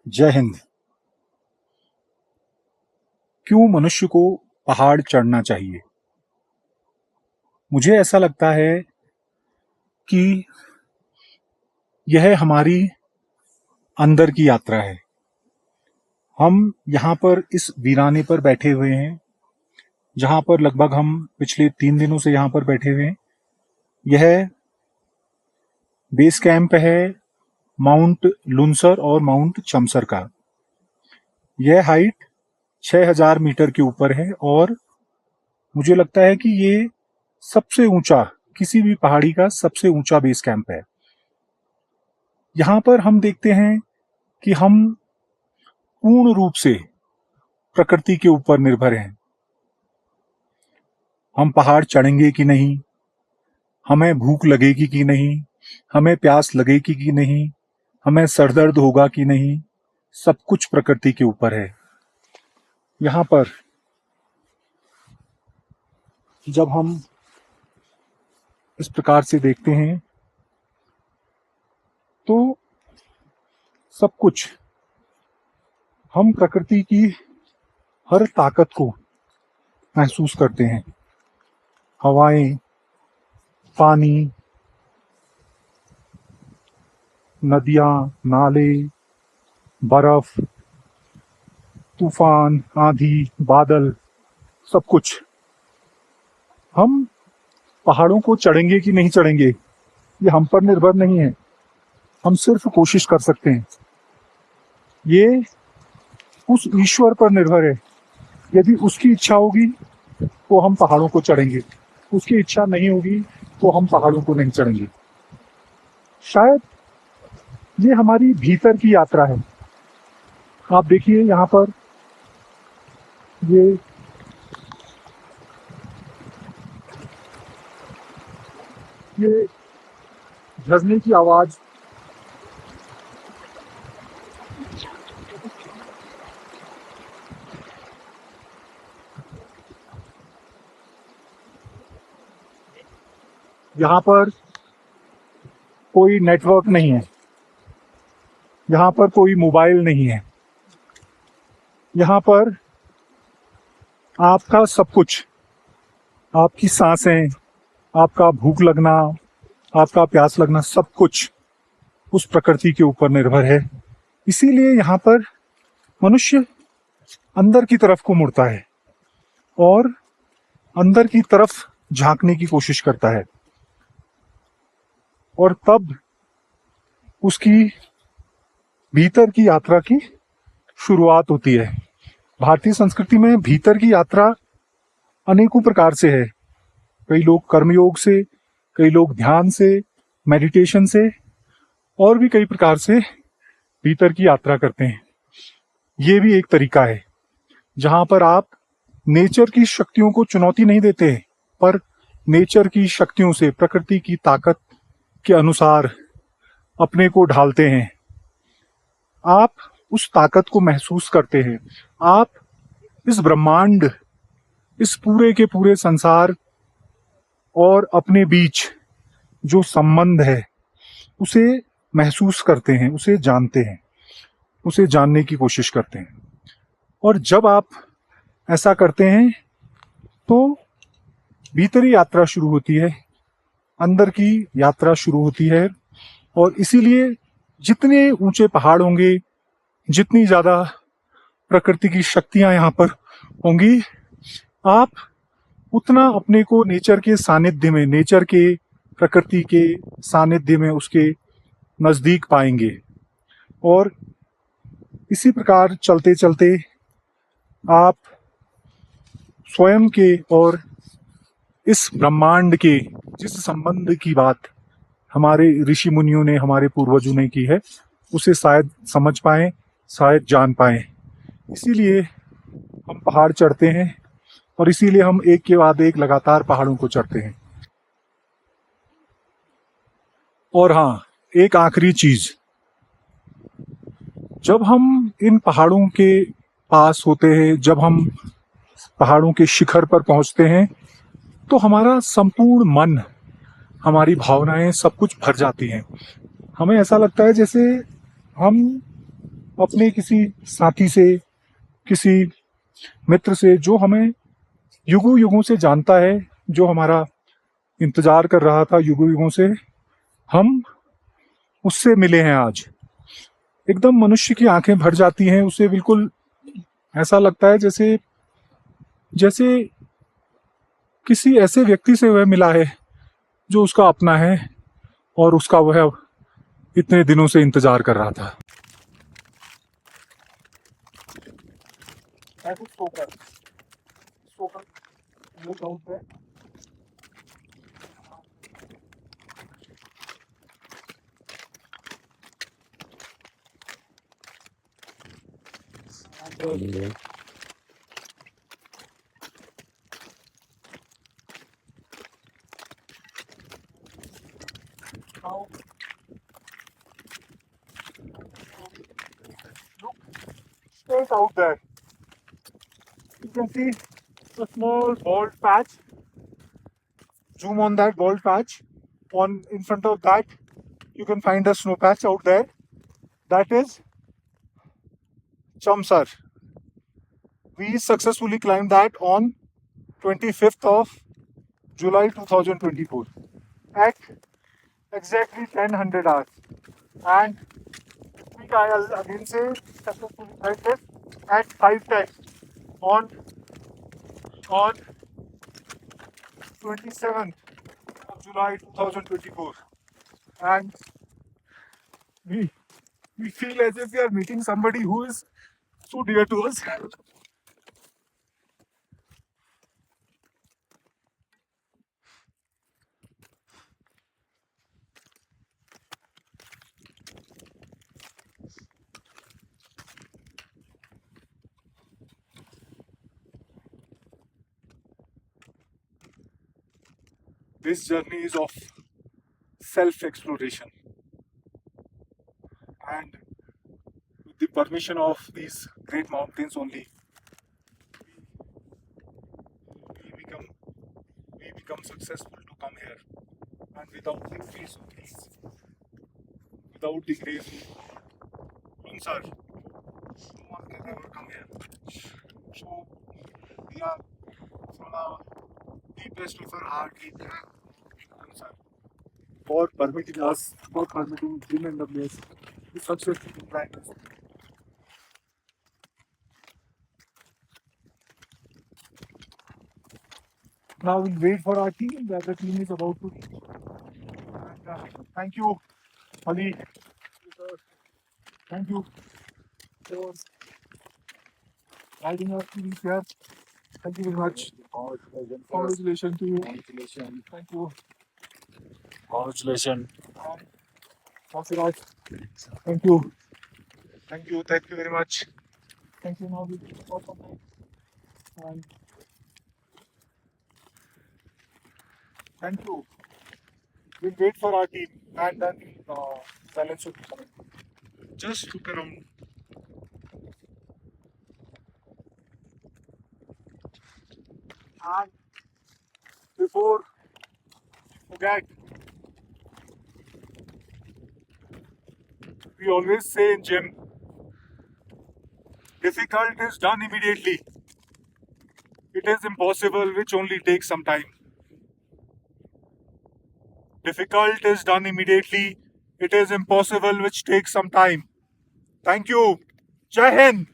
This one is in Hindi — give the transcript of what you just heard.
जय हिंद। क्यों मनुष्य को पहाड़ चढ़ना चाहिए? मुझे ऐसा लगता है कि यह हमारी अंदर की यात्रा है। हम यहाँ पर इस वीराने पर बैठे हुए हैं, जहाँ पर लगभग हम पिछले 3 दिनों से यहाँ पर बैठे हुए हैं। यह बेस कैंप है माउंट लुनसर और माउंट चमसर का। यह हाइट 6000 मीटर के ऊपर है और मुझे लगता है कि ये सबसे ऊंचा, किसी भी पहाड़ी का सबसे ऊंचा बेस कैंप है। यहाँ पर हम देखते हैं कि हम पूर्ण रूप से प्रकृति के ऊपर निर्भर हैं। हम पहाड़ चढ़ेंगे कि नहीं, हमें भूख लगेगी कि नहीं, हमें प्यास लगेगी कि नहीं, हमें सरदर्द होगा कि नहीं, सब कुछ प्रकृति के ऊपर है। यहाँ पर जब हम इस प्रकार से देखते हैं तो सब कुछ, हम प्रकृति की हर ताकत को महसूस करते हैं। हवाएं, पानी, नदियां, नाले, बर्फ, तूफान, आंधी, बादल, सब कुछ। हम पहाड़ों को चढ़ेंगे कि नहीं चढ़ेंगे, ये हम पर निर्भर नहीं है। हम सिर्फ कोशिश कर सकते हैं। ये उस ईश्वर पर निर्भर है। यदि उसकी इच्छा होगी तो हम पहाड़ों को चढ़ेंगे, उसकी इच्छा नहीं होगी तो हम पहाड़ों को नहीं चढ़ेंगे। शायद ये हमारी भीतर की यात्रा है। आप देखिए यहाँ पर ये झरने की आवाज, यहाँ पर कोई नेटवर्क नहीं है, यहाँ पर कोई मोबाइल नहीं है, यहाँ पर आपका सब कुछ, आपकी सांसें, आपका भूख लगना, आपका प्यास लगना, सब कुछ उस प्रकृति के ऊपर निर्भर है। इसीलिए यहाँ पर मनुष्य अंदर की तरफ को मुड़ता है और अंदर की तरफ झांकने की कोशिश करता है और तब उसकी भीतर की यात्रा की शुरुआत होती है। भारतीय संस्कृति में भीतर की यात्रा अनेकों प्रकार से है। कई लोग कर्मयोग से, कई लोग ध्यान से, मेडिटेशन से और भी कई प्रकार से भीतर की यात्रा करते हैं। ये भी एक तरीका है जहां पर आप नेचर की शक्तियों को चुनौती नहीं देते, पर नेचर की शक्तियों से, प्रकृति की ताकत के अनुसार अपने को ढालते हैं। आप उस ताकत को महसूस करते हैं। आप इस ब्रह्मांड, इस पूरे के पूरे संसार और अपने बीच जो संबंध है उसे महसूस करते हैं, उसे जानते हैं, उसे जानने की कोशिश करते हैं। और जब आप ऐसा करते हैं तो भीतरी यात्रा शुरू होती है, अंदर की यात्रा शुरू होती है। और इसीलिए जितने ऊंचे पहाड़ होंगे, जितनी ज्यादा प्रकृति की शक्तियां यहाँ पर होंगी, आप उतना अपने को नेचर के सानिध्य में, नेचर के, प्रकृति के सानिध्य में, उसके नजदीक पाएंगे। और इसी प्रकार चलते चलते आप स्वयं के और इस ब्रह्मांड के जिस संबंध की बात हमारे ऋषि मुनियों ने, हमारे पूर्वजों ने की है, उसे शायद समझ पाए, शायद जान पाए। इसीलिए हम पहाड़ चढ़ते हैं और इसीलिए हम एक के बाद एक लगातार पहाड़ों को चढ़ते हैं। और हाँ, एक आखिरी चीज, जब हम इन पहाड़ों के पास होते हैं, जब हम पहाड़ों के शिखर पर पहुंचते हैं, तो हमारा संपूर्ण मन, हमारी भावनाएं सब कुछ भर जाती हैं। हमें ऐसा लगता है जैसे हम अपने किसी साथी से, किसी मित्र से जो हमें युगों युगों से जानता है, जो हमारा इंतजार कर रहा था युगों युगों से, हम उससे मिले हैं आज। एकदम मनुष्य की आंखें भर जाती हैं, उसे बिल्कुल ऐसा लगता है जैसे जैसे किसी ऐसे व्यक्ति से वह मिला है जो उसका अपना है और उसका वह इतने दिनों से इंतजार कर रहा था। ऐसे सोकर सोकर look out there. Now look straight out there. You can see a small bald patch. Zoom on that bald patch. On in front of that, you can find a snow patch out there. That is Chamsar. We successfully climbed that on 25th of July 2024 at exactly 10:00 hours. And I'll again say successfully climbed this at 5:10 on 27th of July 2024. And we we feel as if we are meeting somebody who is so dear to us. This journey is of self-exploration, and with the permission of these great mountains only, we become we become successful to come here. And without the grace of these, without the grace of Ansar, no one can ever come here. So we are from our deepest of our heart, we thank Ansar for permitting us, for permitting Jim and WS to successfully climb this. Now we'll wait for our team. The other team is about to reach. And, thank you, Ali. Thank you for guiding us to reach here. Thank you very much. Congratulations to you. Congratulations. Thank you. Congratulations. And Sasiraj. Thank you. Thank you. Thank you very much. Thank you. Now we will go from there. And thank you. We'll wait for our team and then silence should be coming. Just look around. And before you forget, we always say in gym, difficult is done immediately. It is impossible which only takes some time. Difficult is done immediately. It is impossible which takes some time. Thank you. Jai Hind.